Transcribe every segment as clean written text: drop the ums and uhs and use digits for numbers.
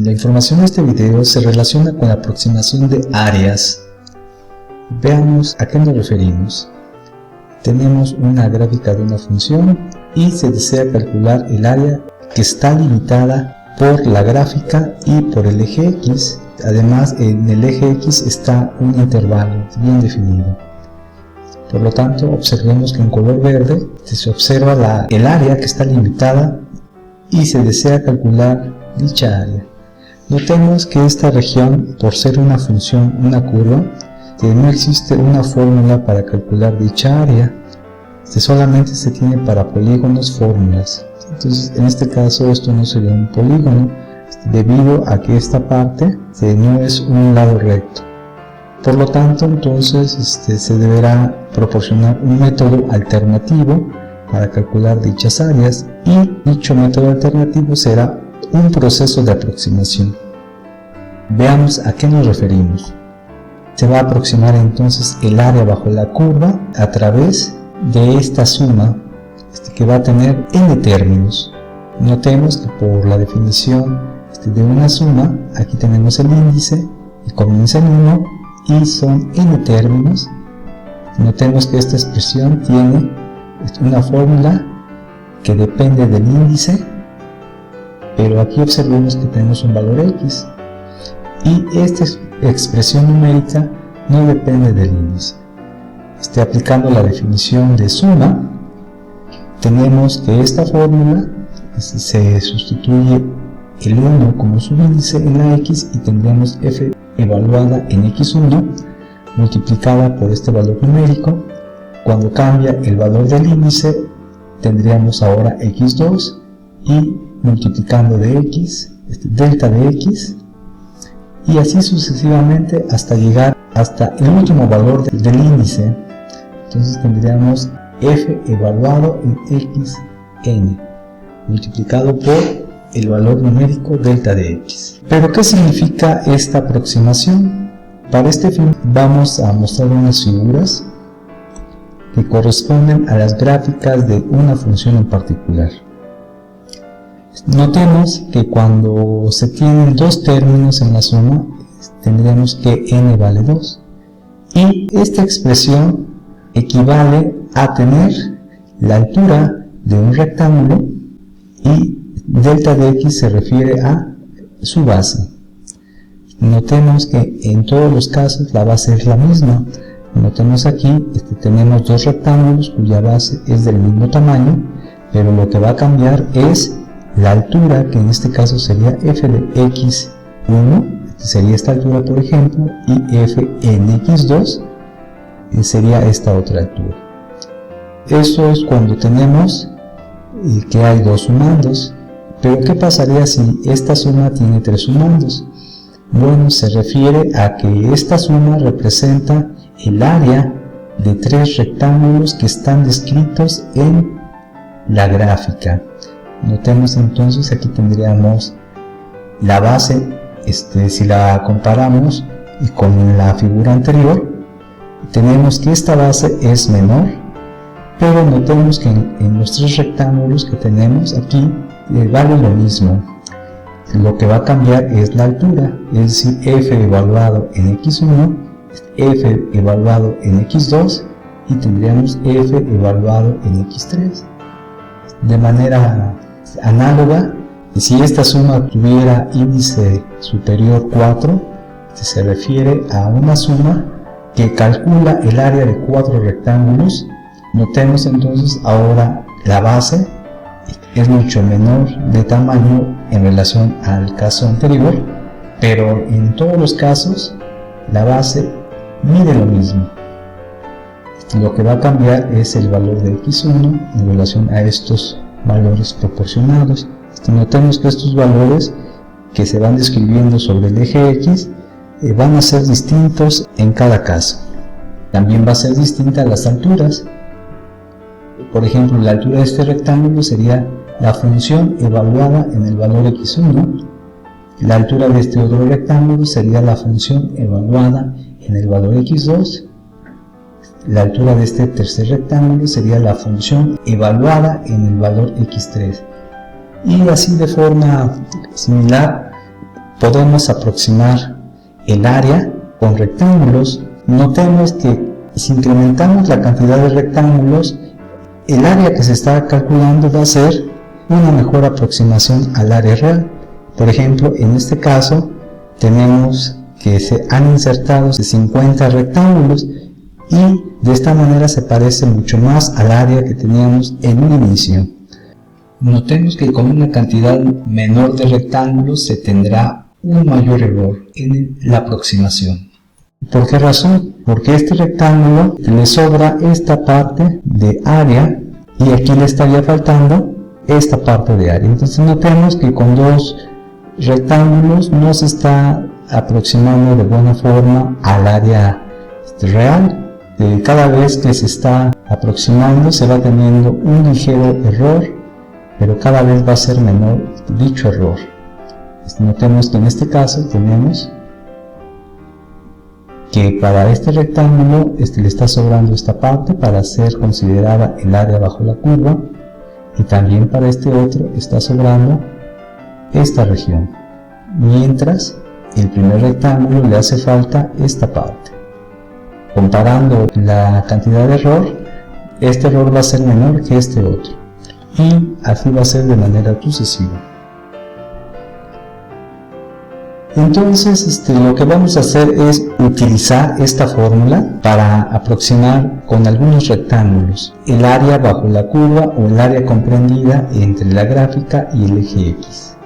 La información de este video se relaciona con la aproximación de áreas. Veamos a qué nos referimos. Tenemos una gráfica de una función y se desea calcular el área que está limitada por la gráfica y por el eje X. Además, en el eje X está un intervalo bien definido. Por lo tanto, observemos que en color verde se observa el área que está limitada y se desea calcular dicha área. Notemos que esta región, por ser una función, una curva, que no existe una fórmula para calcular dicha área, solamente se tiene para polígonos fórmulas. Entonces, en este caso, esto no sería un polígono, debido a que esta parte no es un lado recto. Por lo tanto, entonces, se deberá proporcionar un método alternativo para calcular dichas áreas, y dicho método alternativo será un proceso de aproximación. Veamos a qué nos referimos. Se va a aproximar entonces el área bajo la curva a través de esta suma que va a tener n términos. Notemos que por la definición de una suma, aquí tenemos el índice y comienza en 1 y son n términos. Notemos que esta expresión tiene una fórmula que depende del índice, pero aquí observemos que tenemos un valor x, y esta expresión numérica no depende del índice. Aplicando la definición de suma, tenemos que esta fórmula se sustituye el 1 como subíndice en la x y tendríamos f evaluada en x1 multiplicada por este valor numérico. Cuando cambia el valor del índice, tendríamos ahora x2 y multiplicando de x, delta de x, y así sucesivamente hasta llegar hasta el último valor del índice. Entonces tendríamos f evaluado en xn multiplicado por el valor numérico delta de x. ¿Pero qué significa esta aproximación? Para este fin vamos a mostrar unas figuras que corresponden a las gráficas de una función en particular. Notemos que cuando se tienen dos términos en la suma, tendríamos que n vale 2, y esta expresión equivale a tener la altura de un rectángulo y delta de x se refiere a su base. Notemos que en todos los casos la base es la misma. Notemos aquí, tenemos dos rectángulos cuya base es del mismo tamaño, pero lo que va a cambiar es la altura, que en este caso sería f de x1, sería esta altura por ejemplo, y f en x2 sería esta otra altura. Eso es cuando tenemos que hay dos sumandos. Pero ¿qué pasaría si esta suma tiene tres sumandos? Bueno, se refiere a que esta suma representa el área de tres rectángulos que están descritos en la gráfica. Notemos entonces, aquí tendríamos la base, si la comparamos con la figura anterior, tenemos que esta base es menor, pero notemos que en los tres rectángulos que tenemos aquí vale lo mismo. Lo que va a cambiar es la altura, es decir, f evaluado en x1, f evaluado en x2 y tendríamos f evaluado en x3. De manera análoga, si esta suma tuviera índice superior 4, se refiere a una suma que calcula el área de 4 rectángulos. Notemos entonces ahora la base es mucho menor de tamaño en relación al caso anterior, pero en todos los casos la base mide lo mismo. Lo que va a cambiar es el valor de x1 en relación a estos valores proporcionados. Notemos que estos valores que se van describiendo sobre el eje x van a ser distintos en cada caso. También va a ser distinta las alturas. Por ejemplo, la altura de este rectángulo sería la función evaluada en el valor x1. La altura de este otro rectángulo sería la función evaluada en el valor x2. La altura de este tercer rectángulo sería la función evaluada en el valor x3. Y así de forma similar, podemos aproximar el área con rectángulos. Notemos que si incrementamos la cantidad de rectángulos, el área que se está calculando va a ser una mejor aproximación al área real. Por ejemplo, en este caso tenemos que se han insertado 50 rectángulos y de esta manera se parece mucho más al área que teníamos en un inicio. Notemos que con una cantidad menor de rectángulos se tendrá un mayor error en la aproximación. ¿Por qué razón? Porque este rectángulo le sobra esta parte de área y aquí le estaría faltando esta parte de área. Entonces notemos que con dos rectángulos no se está aproximando de buena forma al área real. Cada vez que se está aproximando se va teniendo un ligero error, pero cada vez va a ser menor dicho error. Notemos que en este caso tenemos que para este rectángulo le está sobrando esta parte para ser considerada el área bajo la curva, y también para este otro está sobrando esta región, mientras el primer rectángulo le hace falta esta parte. Comparando la cantidad de error, este error va a ser menor que este otro, y así va a ser de manera sucesiva. Entonces lo que vamos a hacer es utilizar esta fórmula para aproximar con algunos rectángulos el área bajo la curva o el área comprendida entre la gráfica y el eje X.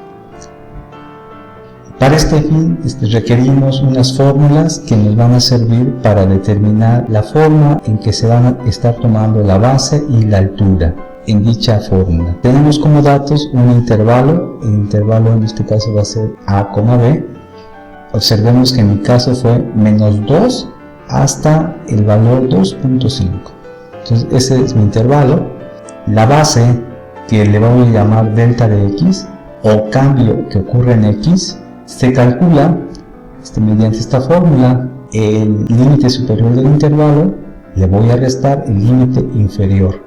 Para este fin requerimos unas fórmulas que nos van a servir para determinar la forma en que se van a estar tomando la base y la altura en dicha fórmula. Tenemos como datos un intervalo, el intervalo en este caso va a ser A, B. Observemos que en mi caso fue menos 2 hasta el valor 2.5. Entonces ese es mi intervalo. La base, que le vamos a llamar delta de x, o cambio que ocurre en x, se calcula mediante esta fórmula. El límite superior del intervalo le voy a restar el límite inferior,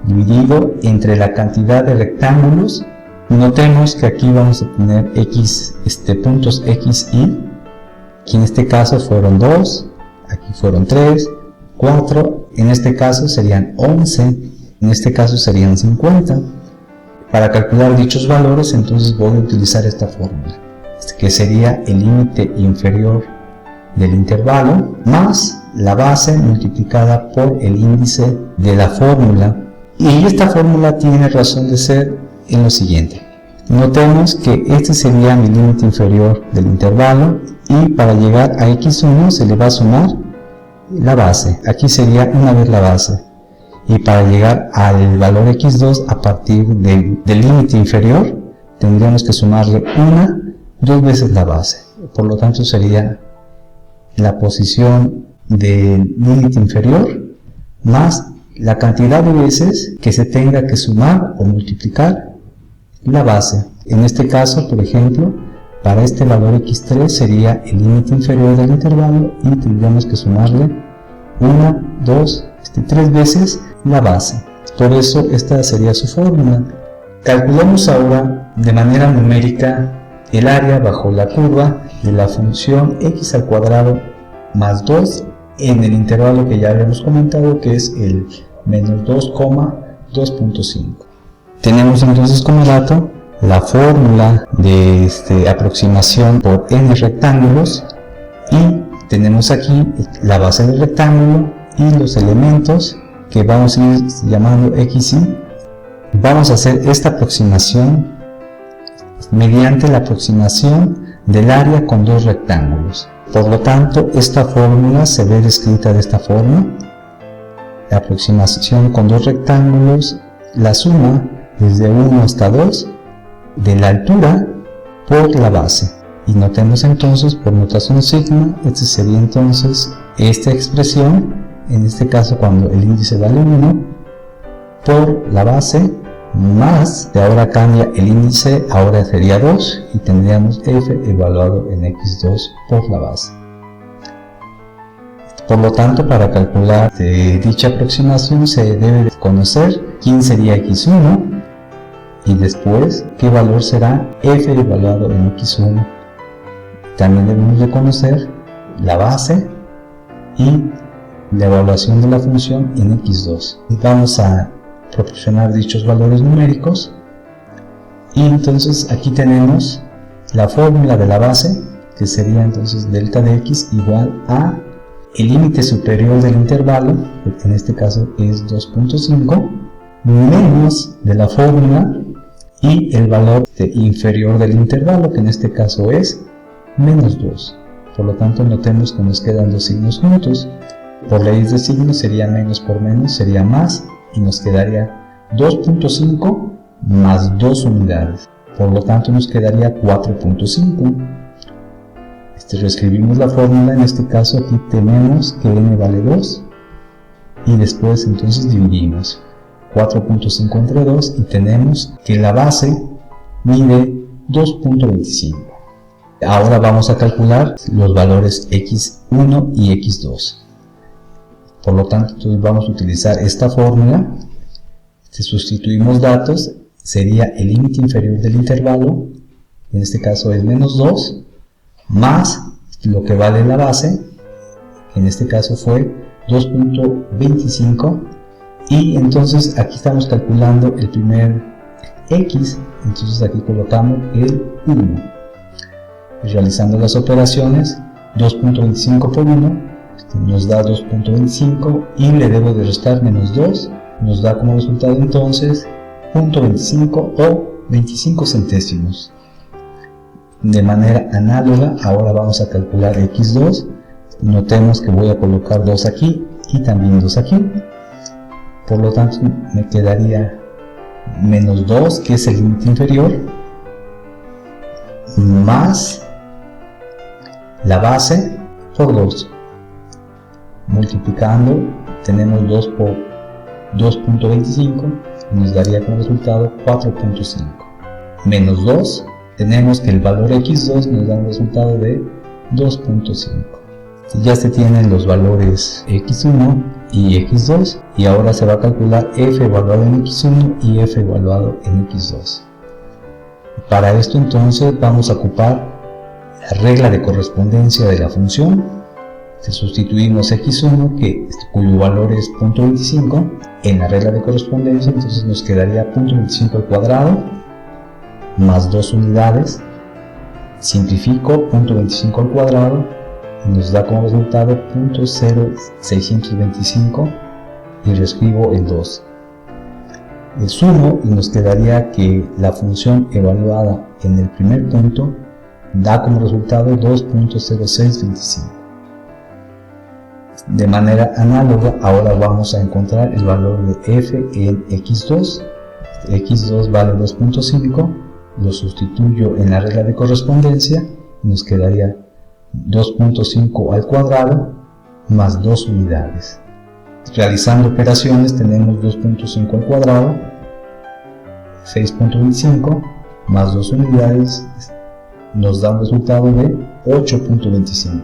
dividido entre la cantidad de rectángulos. Notemos que aquí vamos a tener x, puntos x, y que en este caso fueron 2, aquí fueron 3, 4, en este caso serían 11, en este caso serían 50. Para calcular dichos valores, entonces voy a utilizar esta fórmula, que sería el límite inferior del intervalo más la base multiplicada por el índice de la fórmula. Y esta fórmula tiene razón de ser en lo siguiente. Notemos que este sería mi límite inferior del intervalo, y para llegar a x1 se le va a sumar la base. Aquí sería una vez la base, y para llegar al valor x2 a partir del límite inferior tendríamos que sumarle dos veces la base. Por lo tanto sería la posición del límite inferior más la cantidad de veces que se tenga que sumar o multiplicar la base. En este caso, por ejemplo, para este valor x3 sería el límite inferior del intervalo y tendríamos que sumarle 3 veces la base. Por eso esta sería su fórmula. Calculamos ahora de manera numérica el área bajo la curva de la función x al cuadrado más 2 en el intervalo que ya habíamos comentado, que es el menos 2,2.5. Tenemos entonces como dato la fórmula de aproximación por n rectángulos, y tenemos aquí la base del rectángulo y los elementos que vamos a ir llamando x, y vamos a hacer esta aproximación mediante la aproximación del área con dos rectángulos. Por lo tanto, esta fórmula se ve descrita de esta forma: la aproximación con dos rectángulos, la suma desde 1 hasta 2 de la altura por la base. Y notemos entonces por notación sigma, esta sería entonces esta expresión, en este caso cuando el índice vale 1, por la base, más, de ahora cambia el índice, ahora sería 2, y tendríamos f evaluado en x2 por la base. Por lo tanto, para calcular dicha aproximación se debe conocer quién sería x1 y después qué valor será f evaluado en x1 También debemos de conocer la base y la evaluación de la función en x2. Y vamos a proporcionar dichos valores numéricos, y entonces aquí tenemos la fórmula de la base, que sería entonces delta de x igual a el límite superior del intervalo, que en este caso es 2.5, menos de la fórmula y el valor inferior del intervalo, que en este caso es menos 2. Por lo tanto, notemos que nos quedan dos signos juntos. Por leyes de signos sería menos por menos, sería más, y nos quedaría 2.5 más 2 unidades. Por lo tanto, nos quedaría 4.5. Reescribimos la fórmula. En este caso aquí tenemos que n vale 2, y después entonces dividimos 4.5 entre 2 y tenemos que la base mide 2.25. Ahora vamos a calcular los valores x1 y x2. Por lo tanto, entonces vamos a utilizar esta fórmula. Si sustituimos datos, sería el límite inferior del intervalo, en este caso es menos 2, más lo que vale la base, que en este caso fue 2.25, y entonces aquí estamos calculando el primer x, entonces aquí colocamos el 1. Realizando las operaciones, 2.25 por 1 nos da 2.25, y le debo de restar menos 2, nos da como resultado entonces 0.25 o 25 centésimos. De manera análoga, ahora vamos a calcular x2. Notemos que voy a colocar 2 aquí y también 2 aquí. Por lo tanto, me quedaría menos 2, que es el límite inferior, más la base por 2. Multiplicando, tenemos 2 por 2.25, y nos daría como resultado 4.5. Menos 2, tenemos que el valor x2 nos da un resultado de 2.5. Ya se tienen los valores x1 y x2, y ahora se va a calcular f evaluado en x1 y f evaluado en x2. Para esto entonces vamos a ocupar la regla de correspondencia de la función. Si sustituimos x1, cuyo valor es 0.25, en la regla de correspondencia, entonces nos quedaría 0.25 al cuadrado más 2 unidades. Simplifico 0.25 al cuadrado y nos da como resultado 0.0625, y reescribo el 2. El sumo y nos quedaría que la función evaluada en el primer punto da como resultado 2.0625. De manera análoga, ahora vamos a encontrar el valor de f en x2. x2 vale 2.5, lo sustituyo en la regla de correspondencia y nos quedaría 2.5 al cuadrado más 2 unidades. Realizando operaciones, tenemos 2.5 al cuadrado, 6.25 más 2 unidades nos da un resultado de 8.25.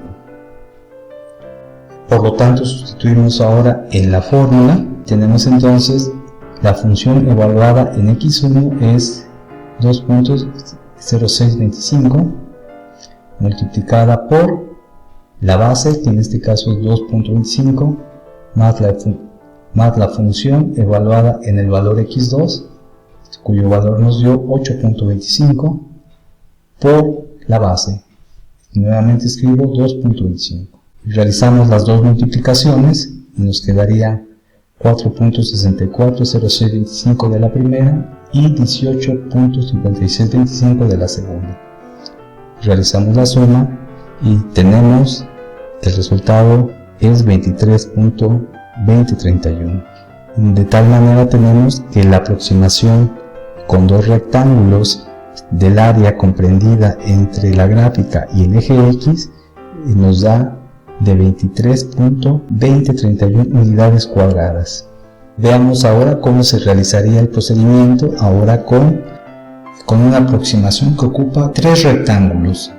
Por lo tanto, sustituimos ahora en la fórmula. Tenemos entonces la función evaluada en x1 es 2.0625 multiplicada por la base, que en este caso es 2.25, más la función evaluada en el valor x2, cuyo valor nos dio 8.25, por la base. Nuevamente escribo 2.25. Realizamos las dos multiplicaciones y nos quedaría 4.640625 de la primera y 18.5625 de la segunda. Realizamos la suma y tenemos el resultado es 23.2031. De tal manera tenemos que la aproximación con dos rectángulos del área comprendida entre la gráfica y el eje X nos da de 23.2031 unidades cuadradas. Veamos ahora cómo se realizaría el procedimiento ahora con una aproximación que ocupa tres rectángulos.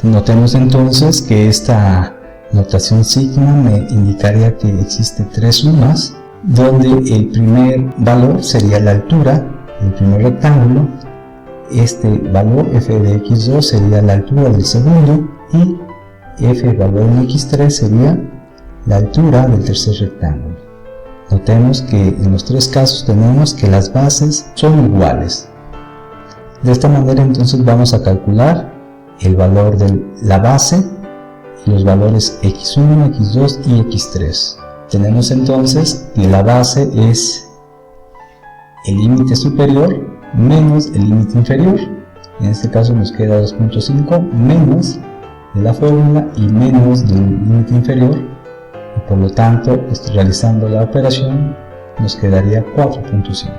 Notemos entonces que esta notación sigma me indicaría que existe tres sumas, donde el primer valor sería la altura del primer rectángulo, este valor f de x2 sería la altura del segundo y f valor en x3 sería la altura del tercer rectángulo. Notemos que en los tres casos tenemos que las bases son iguales. De esta manera entonces vamos a calcular el valor de la base y los valores x1, x2 y x3. Tenemos entonces que la base es el límite superior menos el límite inferior. En este caso nos queda 2.5 menos de la fórmula y menos del límite inferior, y por lo tanto, realizando la operación nos quedaría 4.5.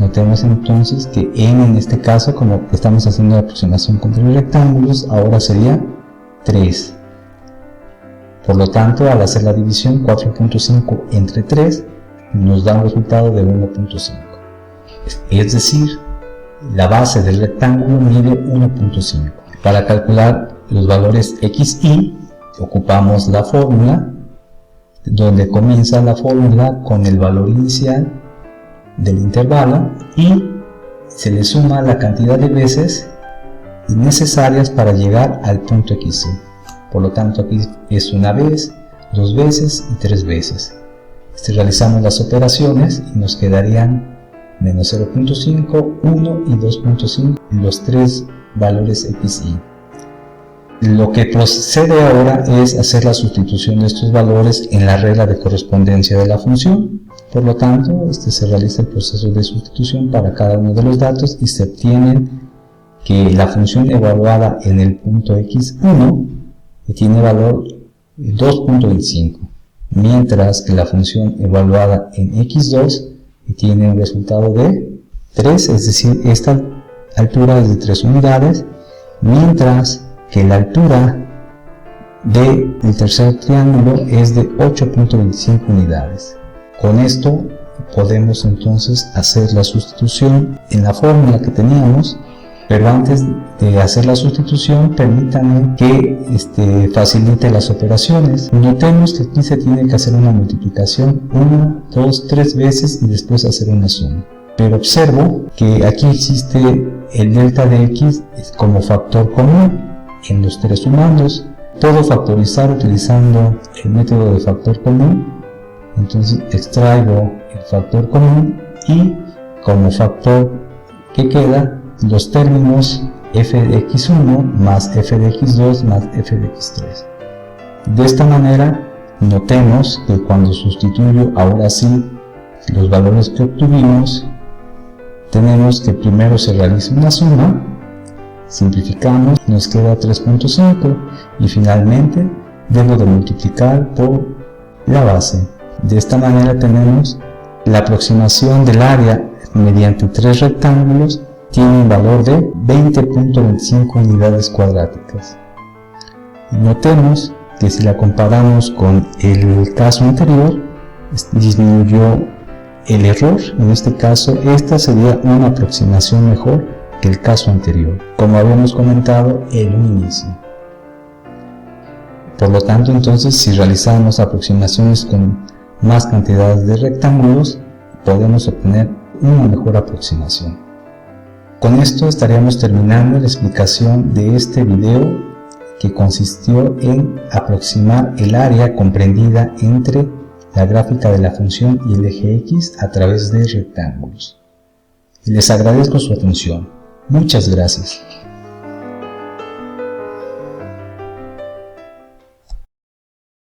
Notemos entonces que n en este caso, como estamos haciendo la aproximación con tres rectángulos, ahora sería 3. Por lo tanto, al hacer la división 4.5 entre 3 nos da un resultado de 1.5. Es decir, la base del rectángulo mide 1.5. Para calcular los valores x y ocupamos la fórmula, donde comienza la fórmula con el valor inicial del intervalo y se le suma la cantidad de veces necesarias para llegar al punto x. Por lo tanto, aquí es una vez, dos veces y tres veces. Realizamos las operaciones y nos quedarían menos 0.5, 1 y 2.5 los tres valores x y. Lo que procede ahora es hacer la sustitución de estos valores en la regla de correspondencia de la función. Por lo tanto, se realiza el proceso de sustitución para cada uno de los datos y se obtiene que la función evaluada en el punto x1 tiene valor 2.25, mientras que la función evaluada en x2 tiene un resultado de 3, es decir, esta altura es de 3 unidades, mientras que la altura del tercer triángulo es de 8.25 unidades. Con esto podemos entonces hacer la sustitución en la fórmula que teníamos, pero antes de hacer la sustitución permítanme que facilite las operaciones. Notemos que aquí se tiene que hacer una multiplicación 1, 2, 3 veces y después hacer una suma. Pero observo que aquí existe el delta de x como factor común en los tres sumandos. Puedo factorizar utilizando el método de factor común. Entonces extraigo el factor común y como factor que queda los términos f de x1 más f de x2 más f de x3. De esta manera notemos que cuando sustituyo ahora sí los valores que obtuvimos, tenemos que primero se realiza una suma, simplificamos, nos queda 3.5 y finalmente debo de multiplicar por la base. De esta manera tenemos la aproximación del área mediante tres rectángulos tiene un valor de 20.25 unidades cuadráticas. Notemos que si la comparamos con el caso anterior, disminuyó el error. En este caso, esta sería una aproximación mejor que el caso anterior, como habíamos comentado en un inicio. Por lo tanto, entonces, si realizamos aproximaciones con más cantidades de rectángulos, podemos obtener una mejor aproximación. Con esto estaríamos terminando la explicación de este video que consistió en aproximar el área comprendida entre la gráfica de la función y el eje X a través de rectángulos. Les agradezco su atención. Muchas gracias.